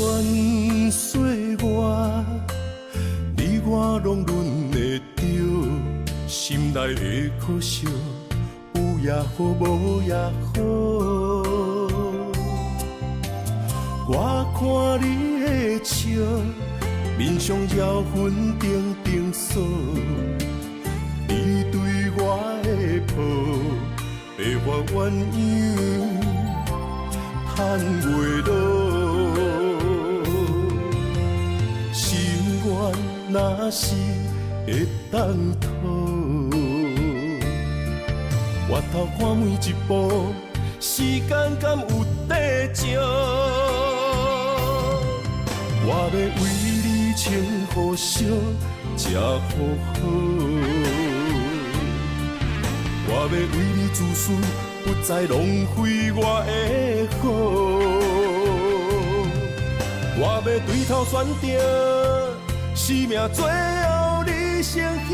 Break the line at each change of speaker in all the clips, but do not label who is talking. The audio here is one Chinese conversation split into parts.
穿岁月，你我拢轮会着，心内的可惜，有也好，无也好。我看你的笑，面上妖魂定定锁。你对我的抱，白发鸳鸯盼袂落。心愿若是会当讨，回头看每一步，时间敢有地借？我要为你穿雨烧，吃好好。我要为你自私，不再浪费我的好。我要对头选择，生命最后你先晓。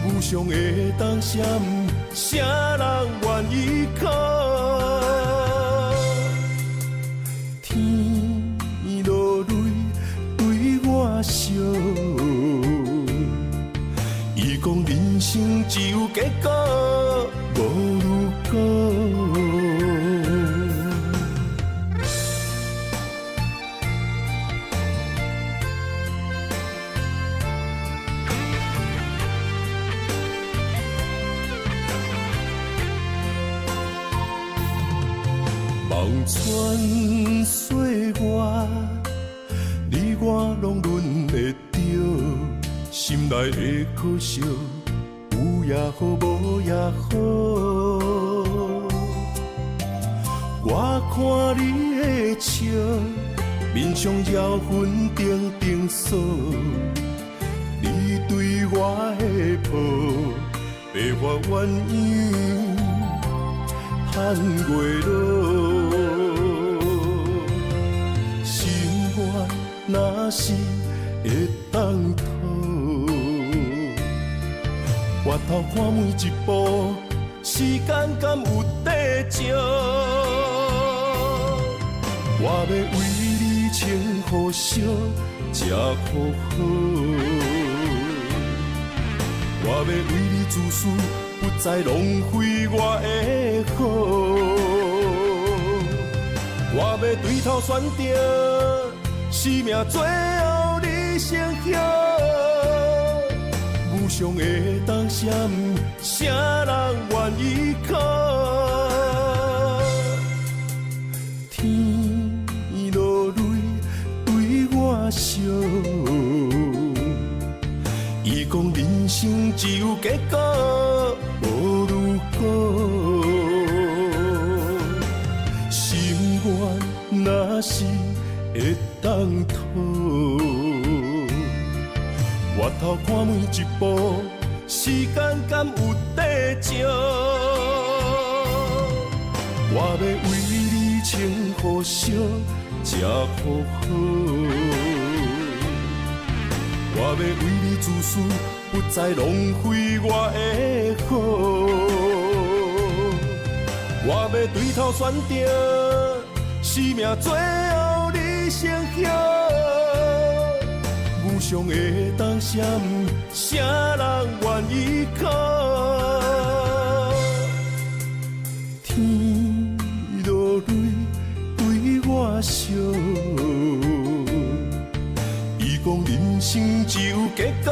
无常的当时，谁人愿意靠？天落泪对我笑，伊讲人生只有结果，无如果。望穿岁月，你我拢轮会着，心内的可惜，有也好，无也好。我看你的笑，面上妖魂定定锁。你对我的抱，白发鸳鸯盼袂落。心愿若是会当讨，回头看每一步，时间敢有地借？我要为你穿雨烧，吃好好。我要为你自私，不再浪费我的好。我要对头选择，生命最后你先晓。无常的当时，谁人愿意靠？天落泪对我笑，伊讲人生只有结果，无如果。心愿若是会当讨，回头看每一步，时间敢有地借？我要为你穿雨烧，吃好好。我要为你自私，不再浪费我的好。我要对头选择，生命最后你先晓。无常的当时，谁人愿意靠？天落泪对我笑，伊讲人生只有结果。